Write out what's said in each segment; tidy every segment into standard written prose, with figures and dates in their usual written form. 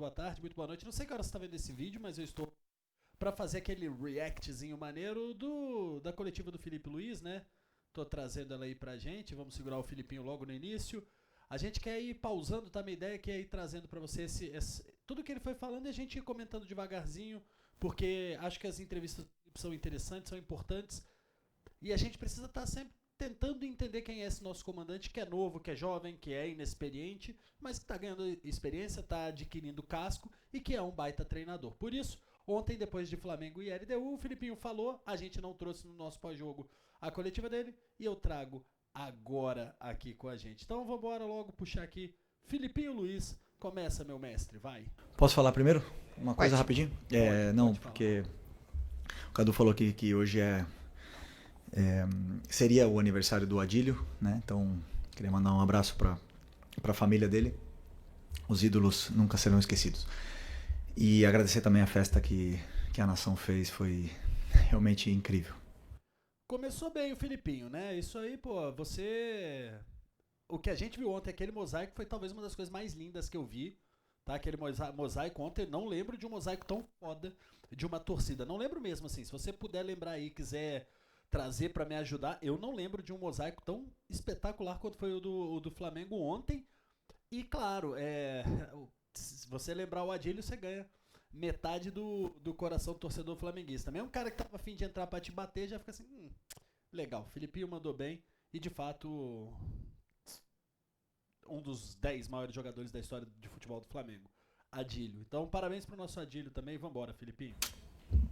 boa tarde, muito boa noite. Não sei que hora você está vendo esse vídeo, mas eu estou para fazer aquele reactzinho maneiro da coletiva do Felipe Luiz, né? Tô trazendo ela aí pra gente, vamos segurar o Filipinho logo no início. A gente quer ir pausando, tá? Minha ideia é ir trazendo pra você tudo que ele foi falando e a gente ir comentando devagarzinho, porque acho que as entrevistas são interessantes, são importantes, e a gente precisa estar sempre tentando entender quem é esse nosso comandante, que é novo, que é jovem, que é inexperiente, mas que está ganhando experiência, está adquirindo casco e que é um baita treinador. Por isso, ontem, depois de Flamengo e LDU, o Filipinho falou, a gente não trouxe no nosso pós-jogo a coletiva dele, e eu trago agora aqui com a gente. Então vamos embora logo puxar aqui. Filipinho Luiz, começa, meu mestre, vai. Posso falar primeiro? Uma coisa rapidinho? Não, pode porque o Cadu falou que hoje seria o aniversário do Adílio, né? Então, queria mandar um abraço para a família dele. Os ídolos nunca serão esquecidos. E agradecer também a festa que a nação fez, foi realmente incrível. Começou bem o Filipinho, né? Isso aí, pô, você... O que a gente viu ontem, aquele mosaico, foi talvez uma das coisas mais lindas que eu vi, tá? Aquele mosaico ontem, não lembro de um mosaico tão foda de uma torcida. Não lembro mesmo, assim, se você puder lembrar aí, quiser trazer pra me ajudar, eu não lembro de um mosaico tão espetacular quanto foi o do Flamengo ontem. E claro, se você lembrar o Adílio, você ganha metade do coração do torcedor flamenguista. Mesmo um cara que tava a fim de entrar pra te bater, já fica assim, legal, o Filipinho mandou bem. E de fato, um dos 10 maiores jogadores da história de futebol do Flamengo, Adílio. Então parabéns pro nosso Adílio também. Vambora, Filipinho.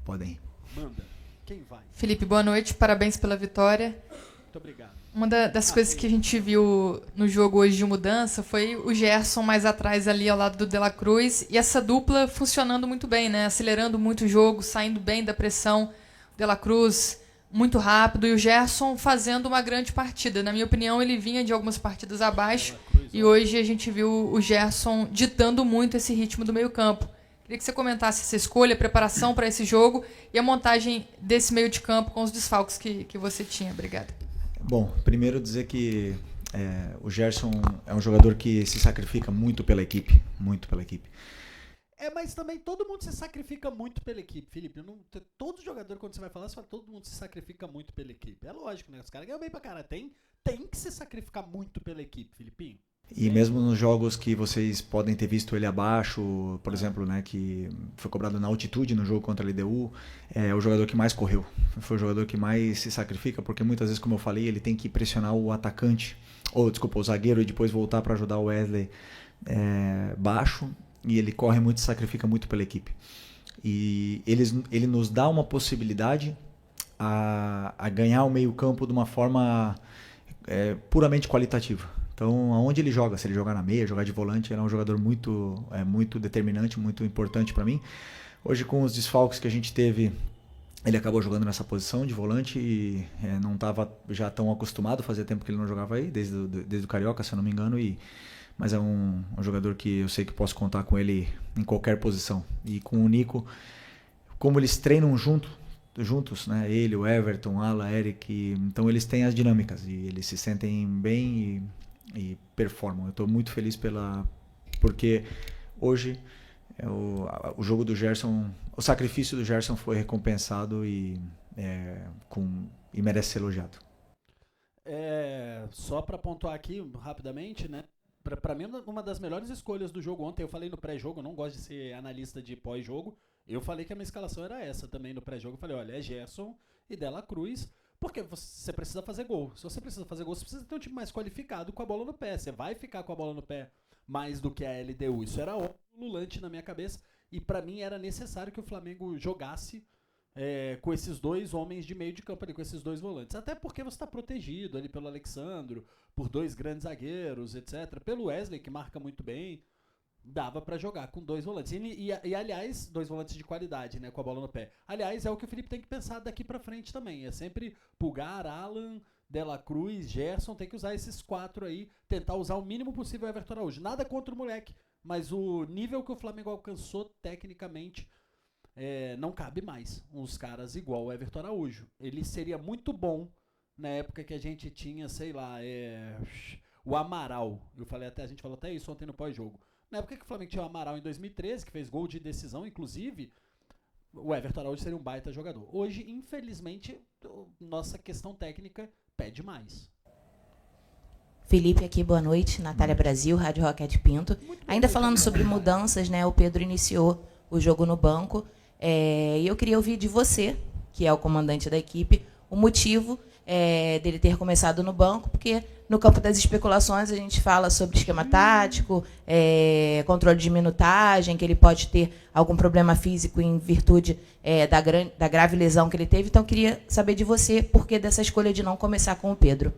Podem ir. Manda. Quem vai? Felipe, boa noite, parabéns pela vitória. Muito obrigado. Uma das coisas que a gente viu no jogo hoje de mudança foi o Gerson mais atrás ali ao lado do De La Cruz e essa dupla funcionando muito bem, né? Acelerando muito o jogo, saindo bem da pressão. O De La Cruz muito rápido e o Gerson fazendo uma grande partida. Na minha opinião, ele vinha de algumas partidas abaixo e hoje a gente viu o Gerson ditando muito esse ritmo do meio-campo. Queria que você comentasse essa escolha, a preparação para esse jogo e a montagem desse meio de campo com os desfalques que você tinha. Obrigada. Bom, primeiro dizer que o Gerson é um jogador que se sacrifica muito pela equipe, muito pela equipe. Mas também todo mundo se sacrifica muito pela equipe, Felipe. Todo jogador, quando você vai falar, você fala todo mundo se sacrifica muito pela equipe. É lógico, né? Os caras ganham bem pra cara. Tem que se sacrificar muito pela equipe, Filipinho. E mesmo nos jogos que vocês podem ter visto ele abaixo, por exemplo, né, que foi cobrado na altitude no jogo contra a LDU, é o jogador que mais correu. Foi o jogador que mais se sacrifica, porque muitas vezes, como eu falei, ele tem que pressionar o atacante, o zagueiro, e depois voltar para ajudar o Wesley baixo, e ele corre muito e se sacrifica muito pela equipe. E ele nos dá uma possibilidade a ganhar o meio-campo de uma forma puramente qualitativa. Então, aonde ele joga, se ele jogar na meia, jogar de volante, ele é um jogador muito determinante, muito importante para mim. Hoje, com os desfalques que a gente teve, ele acabou jogando nessa posição de volante e não estava já tão acostumado, fazia tempo que ele não jogava aí, desde o Carioca, se eu não me engano, mas é um jogador que eu sei que posso contar com ele em qualquer posição. E com o Nico, como eles treinam juntos, né? Ele, o Everton, Ala, Eric, então eles têm as dinâmicas e eles se sentem bem e performam. Eu estou muito feliz porque hoje o jogo do Gerson, o sacrifício do Gerson foi recompensado e merece ser elogiado. Só para pontuar aqui rapidamente, né? Para mim, uma das melhores escolhas do jogo ontem, eu falei no pré-jogo, eu não gosto de ser analista de pós-jogo, eu falei que a minha escalação era essa também no pré-jogo, eu falei, olha, é Gerson e De La Cruz, porque você precisa fazer gol. Se você precisa fazer gol, você precisa ter um time mais qualificado com a bola no pé. Você vai ficar com a bola no pé mais do que a LDU. Isso era óbvio, lulante na minha cabeça. E pra mim era necessário que o Flamengo jogasse com esses dois homens de meio de campo ali, com esses dois volantes. Até porque você está protegido ali pelo Alexandro, por dois grandes zagueiros, etc. Pelo Wesley, que marca muito bem. Dava pra jogar com dois volantes. E aliás, dois volantes de qualidade, né? Com a bola no pé. Aliás, é o que o Felipe tem que pensar daqui pra frente também. É sempre Pulgar, Alan, De La Cruz, Gerson. Tem que usar esses quatro aí. Tentar usar o mínimo possível o Everton Araújo. Nada contra o moleque. Mas o nível que o Flamengo alcançou tecnicamente não cabe mais. Uns caras igual o Everton Araújo. Ele seria muito bom na época que a gente tinha, sei lá, o Amaral. A gente falou até isso ontem no pós-jogo. Na época que o Flamengo tinha o Amaral em 2013, que fez gol de decisão, inclusive, o Everton Araújo seria um baita jogador. Hoje, infelizmente, nossa questão técnica pede mais. Felipe aqui, boa noite. Natália Brasil, Rádio Roquete Pinto. Ainda falando sobre mudanças, né? O Pedro iniciou o jogo no banco. E eu queria ouvir de você, que é o comandante da equipe, o motivo dele ter começado no banco, porque no campo das especulações a gente fala sobre esquema tático, controle de minutagem, que ele pode ter algum problema físico em virtude da grave lesão que ele teve. Então, eu queria saber de você por que dessa escolha de não começar com o Pedro.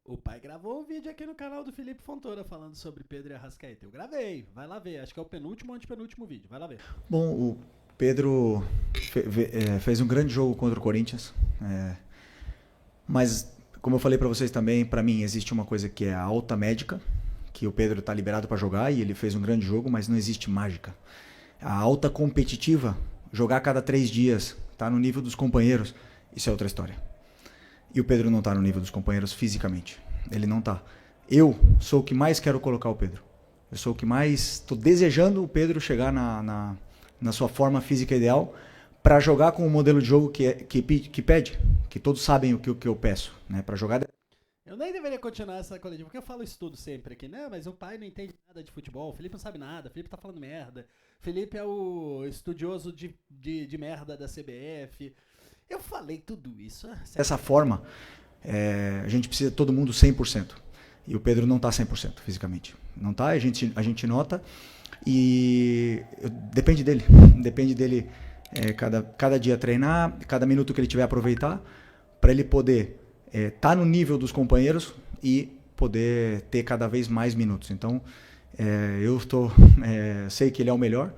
O pai gravou um vídeo aqui no canal do Felipe Fontoura falando sobre Pedro e Arrascaeta. Eu gravei, vai lá ver. Acho que é o penúltimo ou antepenúltimo vídeo, vai lá ver. Bom, o Pedro fez um grande jogo contra o Corinthians, mas, como eu falei para vocês também, para mim existe uma coisa que é a alta médica, que o Pedro está liberado para jogar e ele fez um grande jogo, mas não existe mágica. A alta competitiva, jogar a cada 3 dias, tá no nível dos companheiros, isso é outra história. E o Pedro não está no nível dos companheiros fisicamente. Ele não está. Eu sou o que mais quero colocar o Pedro. Eu sou o que mais estou desejando o Pedro chegar na sua forma física ideal para jogar com o modelo de jogo que pede, que todos sabem o que eu peço, né? Para jogar. Eu nem deveria continuar essa coletiva, porque eu falo isso tudo sempre aqui, né? Mas o pai não entende nada de futebol, o Felipe não sabe nada, o Felipe tá falando merda, o Felipe é o estudioso de merda da CBF. Eu falei tudo isso. Dessa forma, a gente precisa de todo mundo 100%. E o Pedro não está 100% fisicamente. Não está, a gente nota. E depende dele. Depende dele cada dia treinar, cada minuto que ele tiver aproveitar, para ele poder estar no nível dos companheiros e poder ter cada vez mais minutos. Então, sei que ele é o melhor.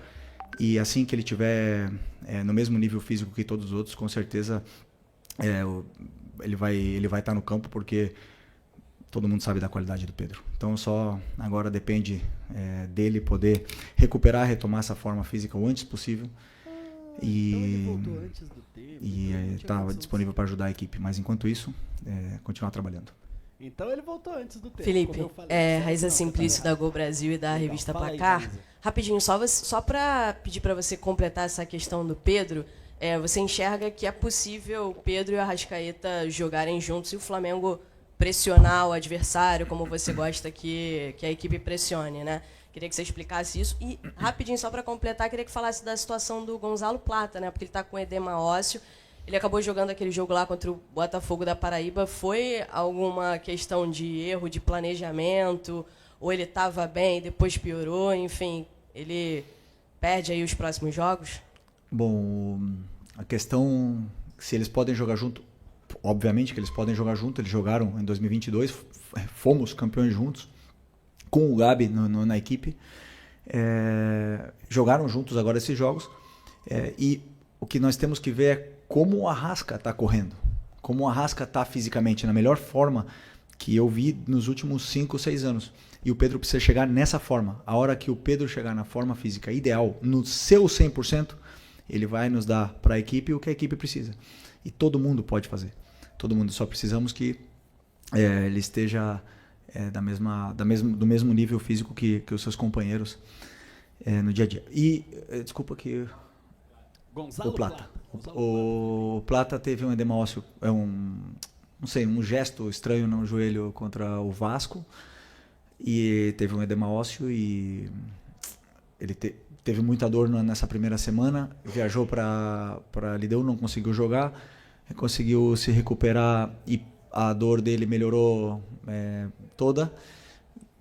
E assim que ele tiver no mesmo nível físico que todos os outros, com certeza ele vai estar no campo, porque todo mundo sabe da qualidade do Pedro. Então só agora depende dele poder retomar essa forma física o antes possível. Então ele voltou antes do tempo. E está disponível para ajudar a equipe. Mas enquanto isso, continuar trabalhando. Então ele voltou antes do tempo. Felipe, Raíssa Simplício da Gol Brasil e da revista Placar. Rapidinho, só para pedir para você completar essa questão do Pedro, você enxerga que é possível o Pedro e o Arrascaeta jogarem juntos e o Flamengo pressionar o adversário, como você gosta que a equipe pressione, né? Queria que você explicasse isso. E, rapidinho, só para completar, queria que falasse da situação do Gonzalo Plata, né? Porque ele está com edema ósseo. Ele acabou jogando aquele jogo lá contra o Botafogo da Paraíba. Foi alguma questão de erro de planejamento? Ou ele estava bem e depois piorou? Enfim, ele perde aí os próximos jogos? Bom, a questão se eles podem jogar junto, obviamente que eles podem jogar junto. Eles jogaram em 2022, fomos campeões juntos, com o Gabi na equipe. Jogaram juntos agora esses jogos. E o que nós temos que ver é como o Arrasca está correndo, como o Arrasca está fisicamente, na melhor forma que eu vi nos últimos 5 ou 6 anos. E o Pedro precisa chegar nessa forma. A hora que o Pedro chegar na forma física ideal, no seu 100%, ele vai nos dar para a equipe o que a equipe precisa. E todo mundo pode fazer. Todo mundo, só precisamos que ele esteja do mesmo nível físico que os seus companheiros no dia a dia. E, desculpa que... Gonzalo o Plata. O Plata teve um edema ósseo, um gesto estranho no joelho contra o Vasco, e teve um edema ósseo e ele teve muita dor nessa primeira semana, viajou para LDU, não conseguiu jogar, conseguiu se recuperar e a dor dele melhorou toda.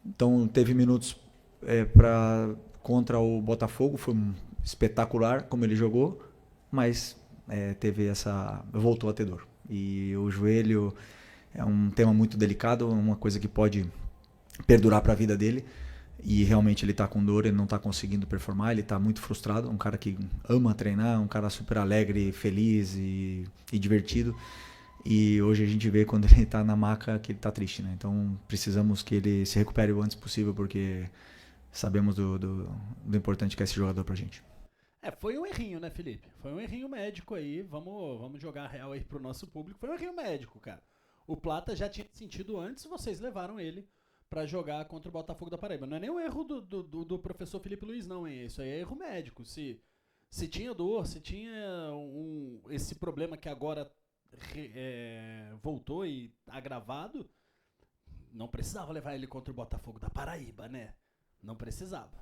Então teve minutos contra o Botafogo, foi espetacular como ele jogou, mas voltou a ter dor. E o joelho é um tema muito delicado, uma coisa que pode perdurar para a vida dele, e realmente ele está com dor, ele não está conseguindo performar, ele está muito frustrado, um cara que ama treinar, um cara super alegre, feliz e divertido, e hoje a gente vê quando ele está na maca que ele está triste, né? Então precisamos que ele se recupere o antes possível, porque sabemos do importante que é esse jogador pra gente. Foi um errinho, né, Felipe? Foi um errinho médico aí, vamos jogar real aí pro nosso público. Foi um errinho médico, cara. O Plata já tinha sentido antes, vocês levaram ele pra jogar contra o Botafogo da Paraíba. Não é nem o erro do professor Felipe Luiz, não, hein? Isso aí é erro médico. Se tinha dor, se tinha esse problema que agora voltou e agravado, não precisava levar ele contra o Botafogo da Paraíba, né? Não precisava.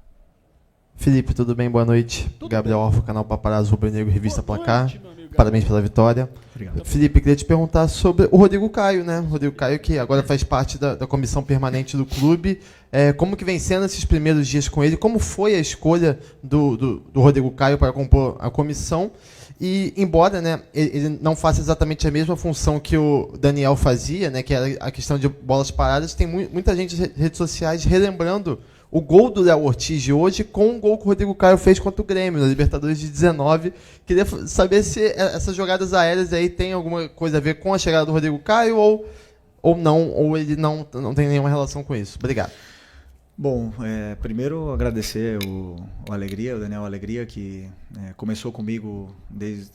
Felipe, tudo bem? Boa noite. Tudo Gabriel bom. Orfo, canal Paparazzo Rubro Negro, Revista Boa Placar. noite, meu amigo Parabéns Gabriel. pela vitória. Obrigado. Felipe, queria te perguntar sobre o Rodrigo Caio, né? O Rodrigo Caio, que agora faz parte da comissão permanente do clube. Como que vem sendo esses primeiros dias com ele? Como foi a escolha do Rodrigo Caio para compor a comissão? E, embora, né, ele não faça exatamente a mesma função que o Daniel fazia, né, que era a questão de bolas paradas, tem muita gente nas redes sociais relembrando o gol do Léo Ortiz de hoje com o gol que o Rodrigo Caio fez contra o Grêmio, na Libertadores de 19. Queria saber se essas jogadas aéreas aí tem alguma coisa a ver com a chegada do Rodrigo Caio ou não, ou ele não tem nenhuma relação com isso. Obrigado. Bom, primeiro agradecer o Daniel Alegria, que começou comigo,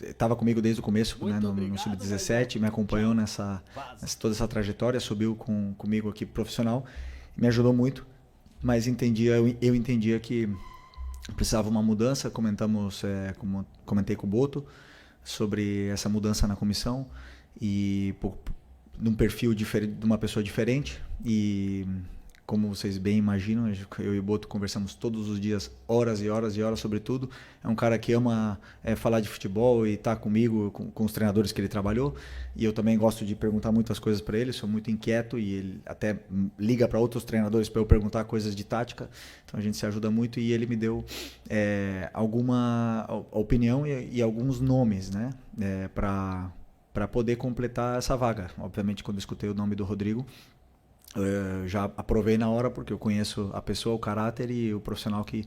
estava comigo desde o começo, né, no Sub-17, me acompanhou toda essa trajetória, subiu comigo aqui profissional, me ajudou muito, mas eu entendia que precisava uma mudança. Comentei com o Boto sobre essa mudança na comissão e de um perfil diferente, de uma pessoa diferente, e como vocês bem imaginam, eu e o Boto conversamos todos os dias, horas e horas e horas sobre tudo. É um cara que ama falar de futebol e tá comigo, com os treinadores que ele trabalhou. E eu também gosto de perguntar muitas coisas para ele, sou muito inquieto e ele até liga para outros treinadores para eu perguntar coisas de tática. Então a gente se ajuda muito e ele me deu alguma opinião e alguns nomes, né, para poder completar essa vaga. Obviamente, quando eu escutei o nome do Rodrigo, já aprovei na hora, porque eu conheço a pessoa, o caráter e o profissional que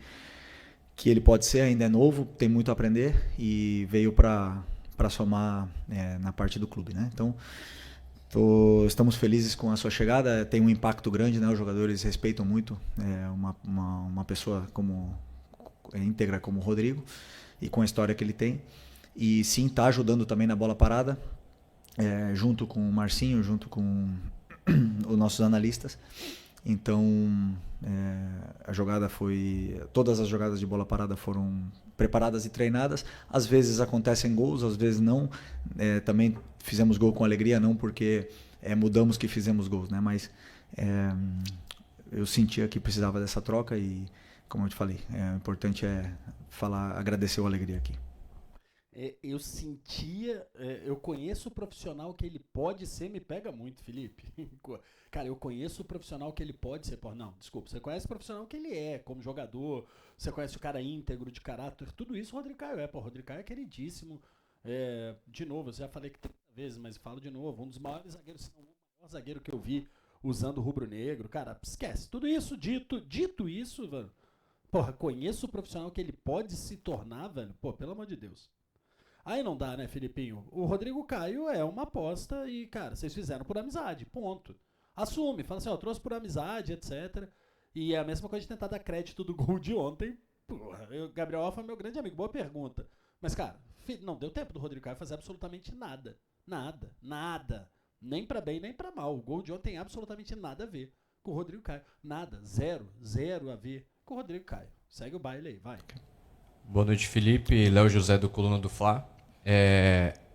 ele pode ser. Ainda é novo, tem muito a aprender e veio para somar na parte do clube, né? Então estamos felizes com a sua chegada. Tem um impacto grande, né? Os jogadores respeitam muito uma pessoa íntegra como o Rodrigo e com a história que ele tem. E sim, está ajudando também na bola parada, junto com o Marcinho, junto com os nossos analistas. Então todas as jogadas de bola parada foram preparadas e treinadas. Às vezes acontecem gols, às vezes não. Também fizemos gol com alegria, não porque mudamos que fizemos gols, né? Mas eu sentia que precisava dessa troca e, como eu te falei, o importante é agradecer o Alegria aqui. Eu sentia, eu conheço o profissional que ele pode ser, me pega muito, Felipe. Cara, eu conheço o profissional que ele pode ser. Não, desculpa, você conhece o profissional que ele é, como jogador, você conhece o cara íntegro, de caráter, tudo isso o Rodrigo Caio é. O Rodrigo Caio é queridíssimo. De novo, eu já falei que 30 vezes, mas falo de novo, um dos maiores zagueiros, se não o maior zagueiro que eu vi usando o rubro-negro. Cara, esquece, tudo isso, dito isso, velho, conheço o profissional que ele pode se tornar, velho, pelo amor de Deus. Aí não dá, né, Filipinho? O Rodrigo Caio é uma aposta e, cara, vocês fizeram por amizade, ponto. Assume, fala assim, trouxe por amizade, etc. E é a mesma coisa de tentar dar crédito do gol de ontem. Gabriel Alfa é meu grande amigo, boa pergunta. Mas, cara, não deu tempo do Rodrigo Caio fazer absolutamente nada. Nada. Nem pra bem, nem pra mal. O gol de ontem tem absolutamente nada a ver com o Rodrigo Caio. Nada, zero a ver com o Rodrigo Caio. Segue o baile aí, vai. Boa noite, Felipe. Léo José do Coluna do Fla.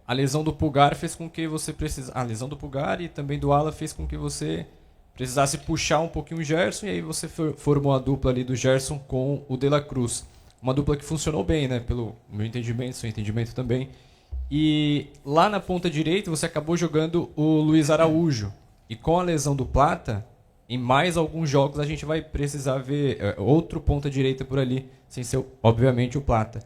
A lesão do Pulgar fez com que você precisasse... A lesão do Pulgar e também do Ala fez com que você precisasse puxar um pouquinho o Gerson, e aí você formou a dupla ali do Gerson com o De La Cruz. Uma dupla que funcionou bem, né? Pelo meu entendimento, seu entendimento também. E lá na ponta direita você acabou jogando o Luiz Araújo. E com a lesão do Plata, em mais alguns jogos a gente vai precisar ver outro ponta direita por ali, sem ser, obviamente, o Plata.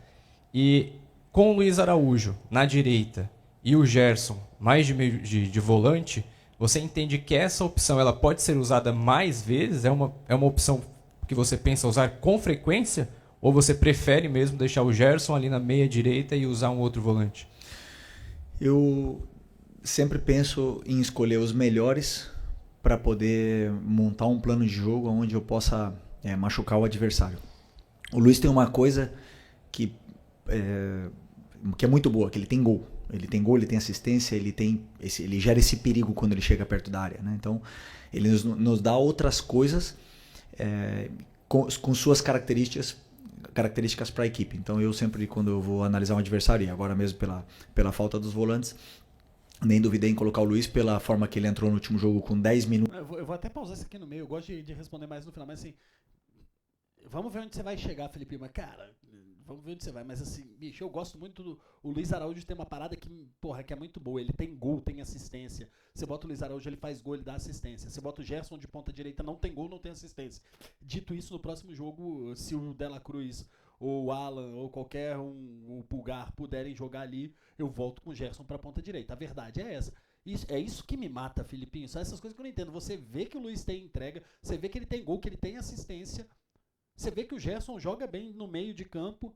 E com o Luiz Araújo na direita e o Gerson mais de volante, você entende que essa opção ela pode ser usada mais vezes? É uma opção que você pensa usar com frequência? Ou você prefere mesmo deixar o Gerson ali na meia direita e usar um outro volante? Eu sempre penso em escolher os melhores para poder montar um plano de jogo onde eu possa machucar o adversário. O Luiz tem uma coisa que é muito boa, que ele tem gol. Ele tem gol, ele tem assistência, ele gera esse perigo quando ele chega perto da área, né? Então, ele nos dá outras coisas com suas características para a equipe. Então, eu sempre, quando eu vou analisar um adversário, e agora mesmo pela falta dos volantes, nem duvidei em colocar o Luiz pela forma que ele entrou no último jogo com 10 minutos. Eu vou até pausar isso aqui no meio, eu gosto de responder mais no final, mas assim, vamos ver onde você vai chegar, Felipe. Mas, cara, vamos ver onde você vai. Mas assim, bicho, eu gosto muito do Luiz Araújo, tem uma parada que, porra, que é muito boa. Ele tem gol, tem assistência. Você bota o Luiz Araújo, ele faz gol, ele dá assistência. Você bota o Gerson de ponta direita, não tem gol, não tem assistência. Dito isso, no próximo jogo, se o Dela Cruz ou o Alan ou qualquer o Pulgar puderem jogar ali, eu volto com o Gerson pra ponta direita. A verdade é essa. É isso que me mata, Filipinho. São essas coisas que eu não entendo. Você vê que o Luiz tem entrega, você vê que ele tem gol, que ele tem assistência. Você vê que o Gerson joga bem no meio de campo.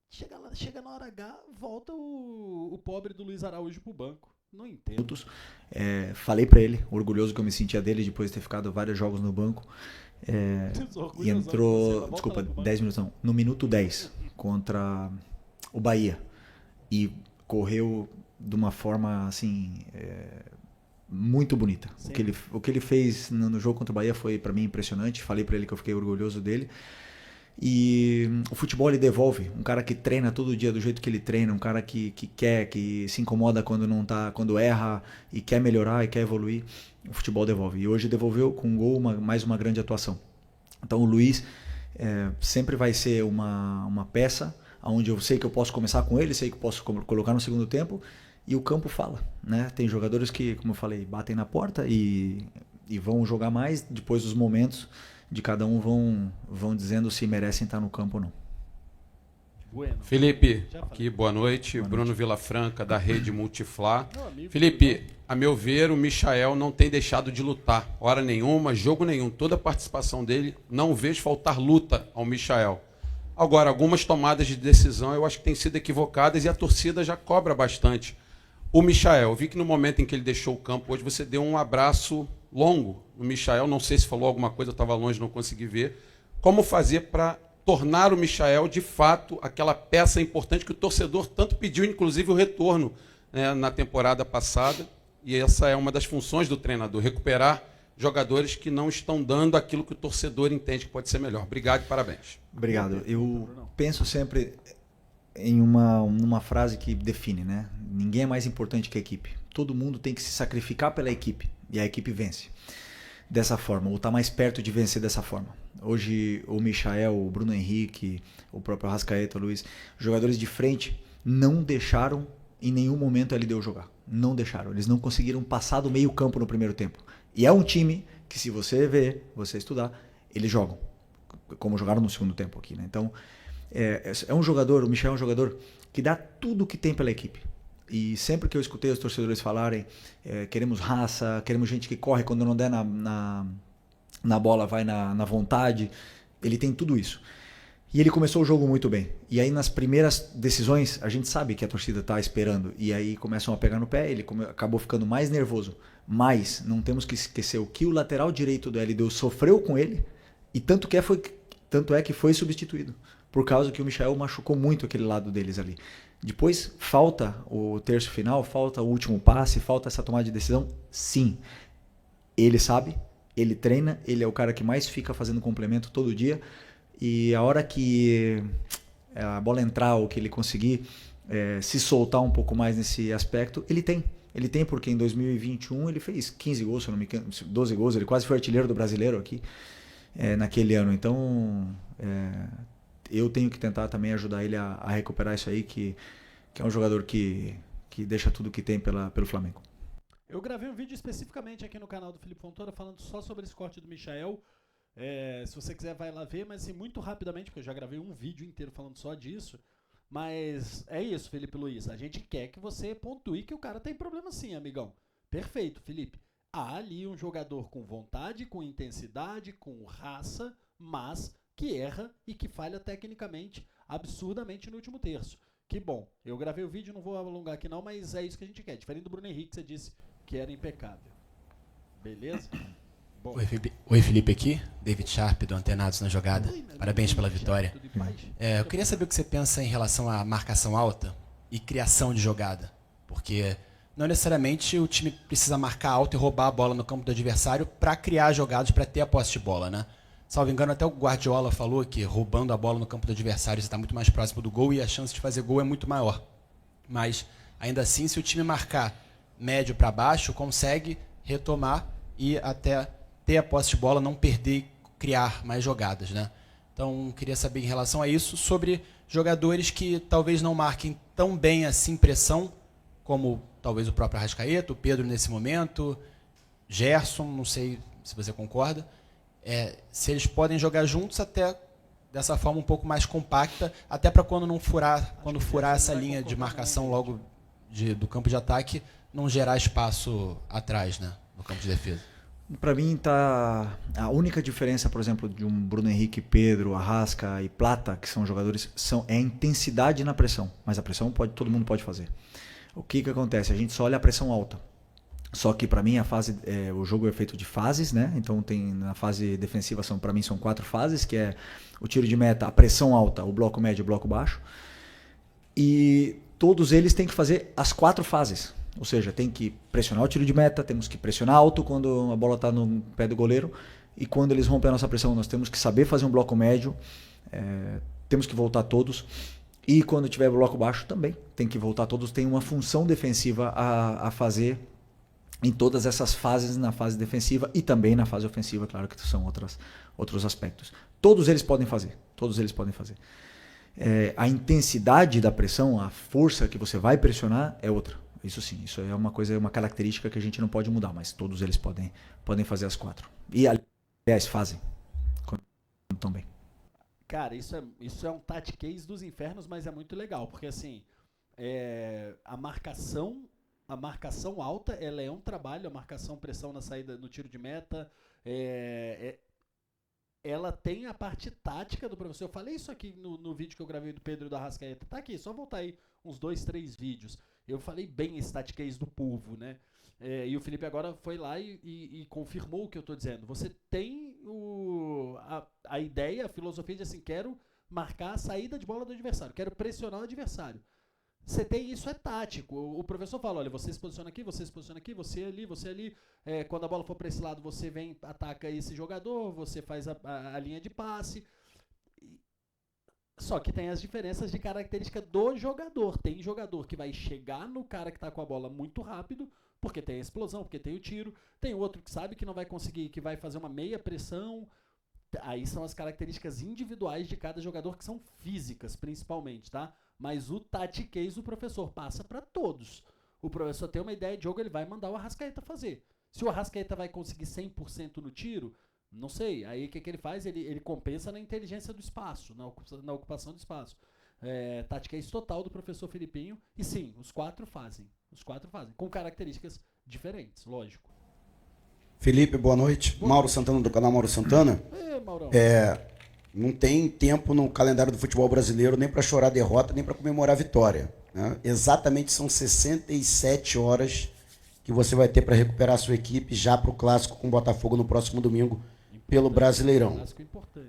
Chega na hora H, volta o pobre do Luiz Araújo pro banco. Não entendo. Falei pra ele, orgulhoso que eu me sentia dele depois de ter ficado vários jogos no banco. E entrou, desculpa, 10 minutos não, no minuto 10 contra o Bahia. E correu de uma forma assim muito bonita. O que ele fez no jogo contra o Bahia foi para mim impressionante. Falei para ele que eu fiquei orgulhoso dele. E o futebol ele devolve. Um cara que treina todo dia do jeito que ele treina, um cara que quer, que se incomoda quando não tá, quando erra e quer melhorar e quer evoluir, o futebol devolve. E hoje devolveu com um gol, mais uma grande atuação. Então o Luiz sempre vai ser uma peça onde eu sei que eu posso começar com ele, sei que eu posso colocar no segundo tempo, e o campo fala, né? Tem jogadores que, como eu falei, batem na porta e vão jogar mais, depois dos momentos de cada um vão dizendo se merecem estar no campo ou não. Bueno. Felipe, aqui, boa noite. Bruno Vilafranca, da Rede Multiflá. Felipe, a meu ver, o Michael não tem deixado de lutar. Hora nenhuma, jogo nenhum. Toda a participação dele, não vejo faltar luta ao Michael. Agora, algumas tomadas de decisão eu acho que têm sido equivocadas e a torcida já cobra bastante. O Michael, eu vi que no momento em que ele deixou o campo hoje, você deu um abraço longo no Michael. Não sei se falou alguma coisa, eu estava longe, não consegui ver. Como fazer para tornar o Michael, de fato, aquela peça importante que o torcedor tanto pediu, inclusive o retorno na temporada passada. E essa é uma das funções do treinador, recuperar jogadores que não estão dando aquilo que o torcedor entende que pode ser melhor. Obrigado e parabéns. Obrigado. Eu penso sempre em uma frase que define, né? Ninguém é mais importante que a equipe. Todo mundo tem que se sacrificar pela equipe e a equipe vence dessa forma, ou está mais perto de vencer dessa forma. Hoje o Michael, o Bruno Henrique, o próprio Arrascaeta, o Luiz, jogadores de frente não deixaram em nenhum momento a LDU jogar. Não deixaram. Eles não conseguiram passar do meio campo no primeiro tempo. E é um time que, se você ver, você estudar, eles jogam, como jogaram no segundo tempo aqui, né? Então, é um jogador, o Michael é um jogador que dá tudo o que tem pela equipe. E sempre que eu escutei os torcedores falarem, queremos raça, queremos gente que corre quando não der na bola, vai na vontade, ele tem tudo isso. E ele começou o jogo muito bem. E aí nas primeiras decisões, a gente sabe que a torcida está esperando. E aí começam a pegar no pé, ele acabou ficando mais nervoso. Mas não temos que esquecer o que o lateral direito do LDU sofreu com ele, e tanto é que foi substituído. Por causa que o Michael machucou muito aquele lado deles ali. Depois falta o terço final, falta o último passe, falta essa tomada de decisão. Sim, ele sabe, ele treina, ele é o cara que mais fica fazendo complemento todo dia. E a hora que a bola entrar ou que ele conseguir se soltar um pouco mais nesse aspecto, ele tem. Ele tem porque em 2021 ele fez 15 gols, se eu não me engano, 12 gols, ele quase foi artilheiro do brasileiro aqui naquele ano. Então eu tenho que tentar também ajudar ele a recuperar isso aí, que é um jogador que deixa tudo que tem pelo Flamengo. Eu gravei um vídeo especificamente aqui no canal do Felipe Fontoura falando só sobre esse corte do Michael. Se você quiser, vai lá ver, mas assim, muito rapidamente, porque eu já gravei um vídeo inteiro falando só disso. Mas é isso, Felipe Luiz. A gente quer que você pontue que o cara tem problema sim, amigão. Perfeito, Felipe. Há ali um jogador com vontade, com intensidade, com raça, mas que erra e que falha tecnicamente absurdamente no último terço. Que bom. Eu gravei o vídeo, não vou alongar aqui não, mas é isso que a gente quer. Diferente do Bruno Henrique, você disse que era impecável. Beleza? Bom. Oi, Felipe aqui, David Sharp do Antenados na Jogada. Parabéns pela vitória. Eu queria saber o que você pensa em relação à marcação alta e criação de jogada. Porque não necessariamente o time precisa marcar alto e roubar a bola no campo do adversário para criar jogadas, para ter a posse de bola, né? Salvo engano, até o Guardiola falou que roubando a bola no campo do adversário você está muito mais próximo do gol e a chance de fazer gol é muito maior. Mas, ainda assim, se o time marcar médio para baixo, consegue retomar e até ter a posse de bola, não perder e criar mais jogadas, né? Então, queria saber em relação a isso, sobre jogadores que talvez não marquem tão bem assim pressão, como talvez o próprio Arrascaeta, o Pedro nesse momento, Gerson, não sei se você concorda, se eles podem jogar juntos até dessa forma um pouco mais compacta, até para quando furar essa linha de marcação logo do campo de ataque, não gerar espaço atrás, né, no campo de defesa. Para mim, a única diferença, por exemplo, de um Bruno Henrique, Pedro, Arrasca e Plata, que são jogadores, é a intensidade na pressão. Mas a pressão todo mundo pode fazer. O que acontece? A gente só olha a pressão alta. Só que para mim o jogo é feito de fases, né? Então na fase defensiva para mim são 4 fases, que é o tiro de meta, a pressão alta, o bloco médio e o bloco baixo. E todos eles têm que fazer as 4 fases. Ou seja, tem que pressionar o tiro de meta, temos que pressionar alto quando a bola está no pé do goleiro, e quando eles rompem a nossa pressão nós temos que saber fazer um bloco médio, temos que voltar todos, e quando tiver bloco baixo também tem que voltar todos, tem uma função defensiva a fazer em todas essas fases, na fase defensiva e também na fase ofensiva, claro que são outros aspectos. Todos eles podem fazer. A intensidade da pressão, a força que você vai pressionar é outra. Isso sim, isso é uma característica que a gente não pode mudar, mas todos eles podem fazer as 4. E, aliás, fazem. Tão bem. Cara, isso é um tactiquez dos infernos, mas é muito legal, porque assim, a marcação alta, ela é um trabalho, a marcação pressão na saída, no tiro de meta, ela tem a parte tática do professor. Eu falei isso aqui no vídeo que eu gravei do Pedro e do Arrascaeta. Tá aqui, só voltar aí uns 2, 3 vídeos. Eu falei bem esse tactiquez do Pulvo, né? E o Felipe agora foi lá e confirmou o que eu tô dizendo. Você tem a ideia, a filosofia de assim, quero marcar a saída de bola do adversário, quero pressionar o adversário. Você tem isso, é tático. O professor fala, olha, você se posiciona aqui, você ali. Quando a bola for para esse lado, você vem, ataca esse jogador, você faz a linha de passe. Só que tem as diferenças de característica do jogador. Tem jogador que vai chegar no cara que está com a bola muito rápido, porque tem a explosão, porque tem o tiro. Tem outro que sabe que não vai conseguir, que vai fazer uma meia pressão. Aí são as características individuais de cada jogador, que são físicas, principalmente, tá? Mas o tactiquez o professor passa para todos. O professor tem uma ideia de jogo, ele vai mandar o Arrascaeta fazer. Se o Arrascaeta vai conseguir 100% no tiro, não sei. Aí o que ele faz? Ele compensa na inteligência do espaço, na ocupação do espaço. Tactiquez total do professor Filipinho. E sim, os 4 fazem. Com características diferentes, lógico. Felipe, boa noite. Mauro Santana, do canal Mauro Santana. Maurão. Não tem tempo no calendário do futebol brasileiro nem para chorar derrota, nem para comemorar vitória, né? Exatamente são 67 horas que você vai ter para recuperar a sua equipe já para o clássico com o Botafogo no próximo domingo pelo Brasileirão.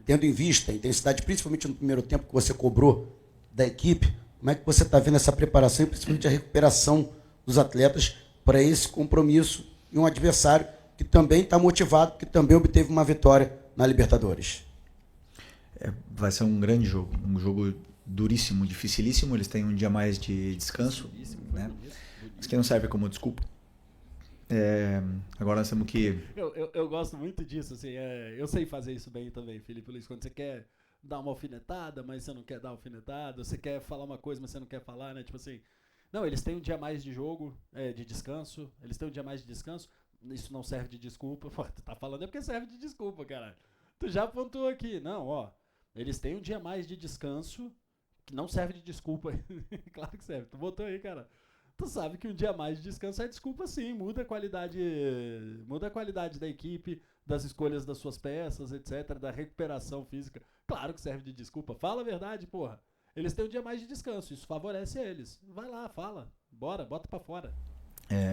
Tendo em vista a intensidade, principalmente no primeiro tempo que você cobrou da equipe, como é que você está vendo essa preparação e principalmente a recuperação dos atletas para esse compromisso e um adversário que também está motivado, que também obteve uma vitória na Libertadores? Vai ser um grande jogo, um jogo duríssimo, dificilíssimo. Eles têm um dia mais de descanso, né? Mas que não serve como desculpa. Agora nós temos que... Eu gosto muito disso, assim, eu sei fazer isso bem também, Felipe Luiz, quando você quer dar uma alfinetada, mas você não quer dar alfinetada, você quer falar uma coisa, mas você não quer falar, né? Tipo assim, não, eles têm um dia mais de jogo, de descanso, isso não serve de desculpa. Pô, tu tá falando porque serve de desculpa, caralho. Tu já pontuou aqui, não, ó, eles têm um dia mais de descanso, que não serve de desculpa. Claro que serve, tu botou aí, cara. Tu sabe que um dia mais de descanso é desculpa sim, muda a qualidade da equipe, das escolhas das suas peças, etc, da recuperação física. Claro que serve de desculpa, fala a verdade, porra. Eles têm um dia mais de descanso, isso favorece eles. Vai lá, fala, bora, bota pra fora.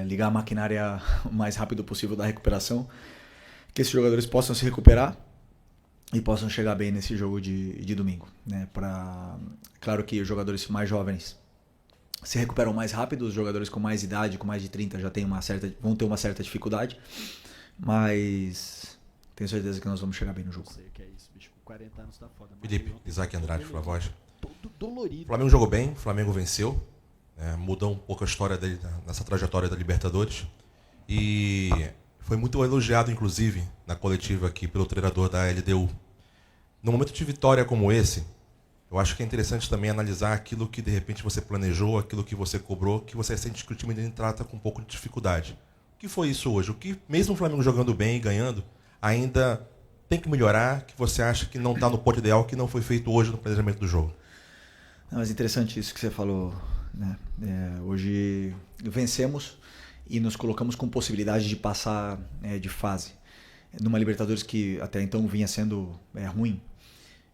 Ligar a maquinária o mais rápido possível da recuperação, que esses jogadores possam se recuperar e possam chegar bem nesse jogo de domingo, né? Claro que os jogadores mais jovens se recuperam mais rápido, os jogadores com mais idade, com mais de 30 já vão ter uma certa dificuldade, mas tenho certeza que nós vamos chegar bem no jogo. Eu sei que é isso, bicho, com 40 anos tá foda. Felipe, Isaac Andrade, pela voz. Todo dolorido. O Flamengo jogou bem, o Flamengo venceu, mudou um pouco a história dele nessa trajetória da Libertadores e foi muito elogiado, inclusive, na coletiva aqui pelo treinador da LDU. No momento de vitória como esse, eu acho que é interessante também analisar aquilo que de repente você planejou, aquilo que você cobrou, que você sente que o time dele trata com um pouco de dificuldade. O que foi isso hoje? O que, mesmo o Flamengo jogando bem e ganhando, ainda tem que melhorar, que você acha que não está no ponto ideal, que não foi feito hoje no planejamento do jogo? Não, mas interessante isso que você falou, né? Hoje vencemos e nos colocamos com possibilidade de passar de fase. Numa Libertadores que até então vinha sendo ruim,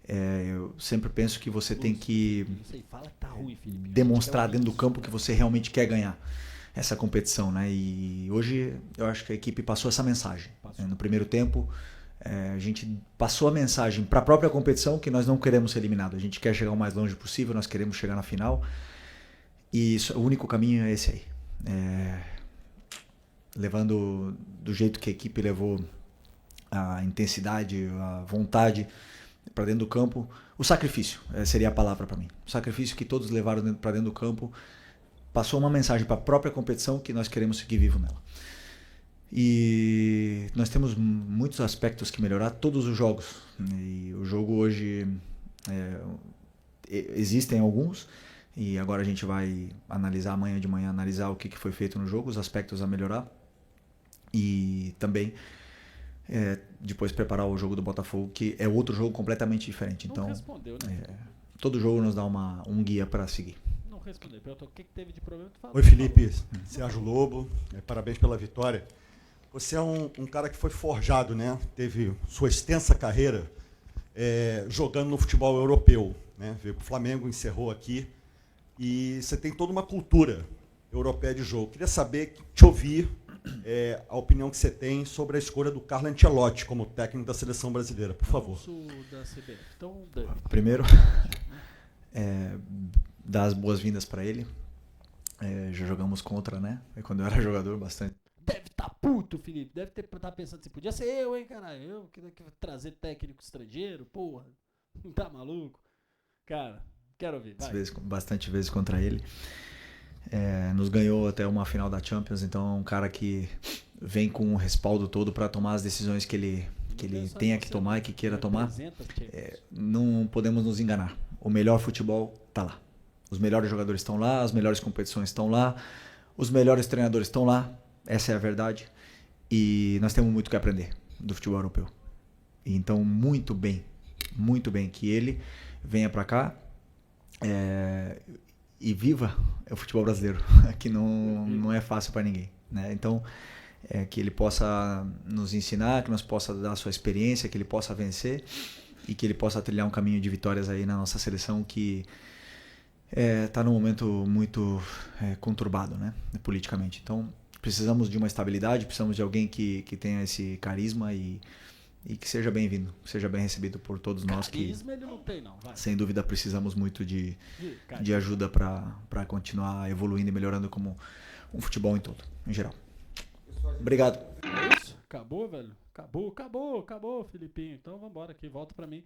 eu sempre penso que você tem que demonstrar dentro do campo que você realmente quer ganhar essa competição, né? E hoje eu acho que a equipe passou essa mensagem. No primeiro tempo, a gente passou a mensagem para a própria competição que nós não queremos ser eliminados. A gente quer chegar o mais longe possível, nós queremos chegar na final. E o único caminho é esse aí. Levando do jeito que a equipe levou a intensidade, a vontade para dentro do campo, o sacrifício seria a palavra para mim. O sacrifício que todos levaram para dentro do campo passou uma mensagem para a própria competição que nós queremos seguir vivo nela. E nós temos muitos aspectos que melhorar, todos os jogos. E o jogo hoje, existem alguns, e agora a gente vai analisar amanhã de manhã, analisar o que foi feito no jogo, os aspectos a melhorar. E também depois preparar o jogo do Botafogo, que é outro jogo completamente diferente. Então, respondeu, né? Todo jogo nos dá um guia para seguir. Não respondeu. Perguntou o que teve de problema. Oi, Felipe. Sérgio Lobo. Parabéns pela vitória. Você é um cara que foi forjado, né? Teve sua extensa carreira jogando no futebol europeu, né? Veio para o Flamengo, encerrou aqui. E você tem toda uma cultura europeia de jogo. Queria saber, te ouvir, a opinião que você tem sobre a escolha do Carlo Ancelotti como técnico da seleção brasileira, por favor. Da CBF. Então, primeiro, dar as boas-vindas para ele. Já jogamos contra, né? Quando eu era jogador, bastante. Deve estar puto, Felipe. Deve estar pensando assim, podia ser eu, hein, caralho. Eu que trazer técnico estrangeiro, porra. Não tá maluco? Cara, quero ouvir. Bastante vezes contra ele. Nos ganhou até uma final da Champions, então é um cara que vem com o respaldo todo para tomar as decisões que ele tenha que tomar e que queira tomar. Não podemos nos enganar. O melhor futebol está lá. Os melhores jogadores estão lá, as melhores competições estão lá, os melhores treinadores estão lá. Essa é a verdade. E nós temos muito que aprender do futebol europeu. Então, muito bem que ele venha para cá e viva o futebol brasileiro, que não é fácil para ninguém, né? Então, que ele possa nos ensinar, que nós possa dar a sua experiência, que ele possa vencer e que ele possa trilhar um caminho de vitórias aí na nossa seleção que está num momento muito conturbado, né, politicamente. Então, precisamos de uma estabilidade, precisamos de alguém que tenha esse carisma e que seja bem-vindo, seja bem recebido por todos nós que, ele não tem, não. Vai. Sem dúvida, precisamos muito de ajuda para continuar evoluindo e melhorando como um futebol em geral. Obrigado. É isso? Acabou, velho? Acabou, Filipinho. Então vamos embora aqui, volta para mim.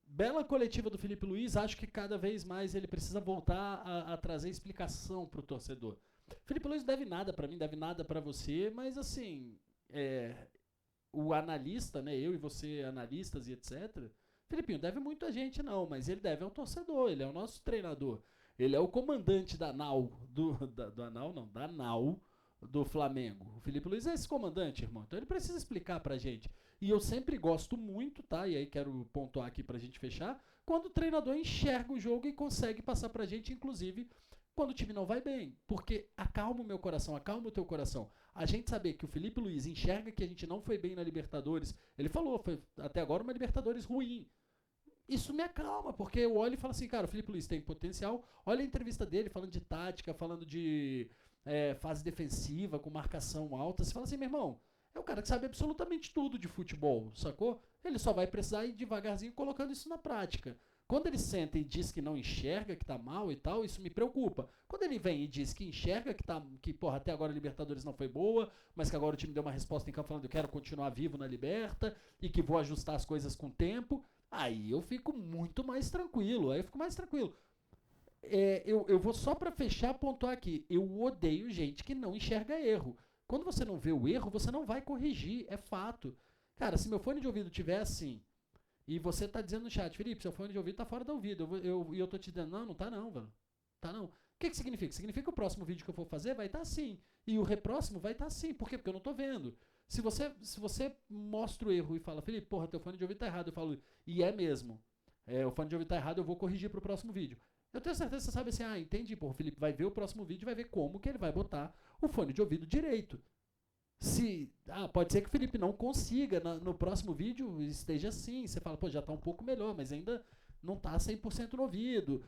Bela coletiva do Felipe Luiz, acho que cada vez mais ele precisa voltar a trazer explicação pro torcedor. Felipe Luiz deve nada para mim, deve nada para você, mas assim, o analista, né, eu e você, analistas e etc., Felipinho deve muito a gente não, mas ele deve ao torcedor, ele é o nosso treinador, ele é o comandante da NAU, da NAU do Flamengo. O Felipe Luiz é esse comandante, irmão, então ele precisa explicar pra gente. E eu sempre gosto muito, tá, e aí quero pontuar aqui pra gente fechar, quando o treinador enxerga o jogo e consegue passar pra gente, inclusive, quando o time não vai bem, porque acalma o meu coração, acalma o teu coração. A gente saber que o Felipe Luiz enxerga que a gente não foi bem na Libertadores, ele falou, foi até agora uma Libertadores ruim. Isso me acalma, porque eu olho e falo assim, cara, o Felipe Luiz tem potencial, olha a entrevista dele falando de tática, falando de fase defensiva, com marcação alta, você fala assim, meu irmão, é o cara que sabe absolutamente tudo de futebol, sacou? Ele só vai precisar ir devagarzinho colocando isso na prática. Quando ele senta e diz que não enxerga, que tá mal e tal, isso me preocupa. Quando ele vem e diz que enxerga, que porra, até agora a Libertadores não foi boa, mas que agora o time deu uma resposta em campo falando que eu quero continuar vivo na Liberta e que vou ajustar as coisas com o tempo, aí eu fico muito mais tranquilo. Eu vou só para fechar, pontuar aqui. Eu odeio gente que não enxerga erro. Quando você não vê o erro, você não vai corrigir, é fato. Cara, se meu fone de ouvido tiver assim, e você tá dizendo no chat, Felipe, seu fone de ouvido tá fora do ouvido, e eu tô te dizendo, não tá não, velho. Tá não. O que significa? Significa que o próximo vídeo que eu for fazer vai estar assim. E o próximo vai estar assim. Por quê? Porque eu não tô vendo. Se você mostra o erro e fala, Felipe, porra, teu fone de ouvido tá errado, eu falo, e é mesmo. O fone de ouvido tá errado, eu vou corrigir pro próximo vídeo. Eu tenho certeza que você sabe assim, entendi, porra, o Felipe vai ver o próximo vídeo e vai ver como que ele vai botar o fone de ouvido direito. Pode ser que o Felipe não consiga, no próximo vídeo esteja assim, você fala, pô, já tá um pouco melhor, mas ainda não tá 100% no ouvido.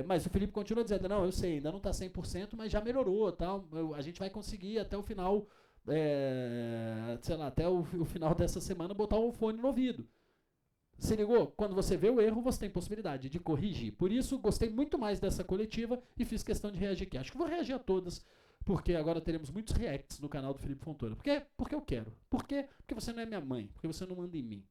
Mas o Felipe continua dizendo, não, eu sei, ainda não tá 100%, mas já melhorou, tal. A gente vai conseguir até o final, sei lá, até o final dessa semana botar o fone no ouvido. Se ligou? Quando você vê o erro, você tem possibilidade de corrigir. Por isso, gostei muito mais dessa coletiva e fiz questão de reagir aqui. Acho que vou reagir a todas, porque agora teremos muitos reacts no canal do Felipe Fontoura. Porque eu quero. Por quê? Porque você não é minha mãe. Porque você não manda em mim.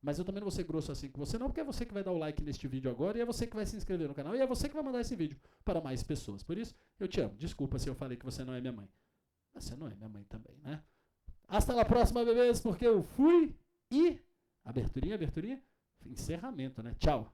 Mas eu também não vou ser grosso assim com você, não, porque é você que vai dar o like neste vídeo agora e é você que vai se inscrever no canal e é você que vai mandar esse vídeo para mais pessoas. Por isso, eu te amo. Desculpa se eu falei que você não é minha mãe. Mas você não é minha mãe também, né? Hasta la próxima, bebês, porque eu fui e... Aberturinha? Encerramento, né? Tchau.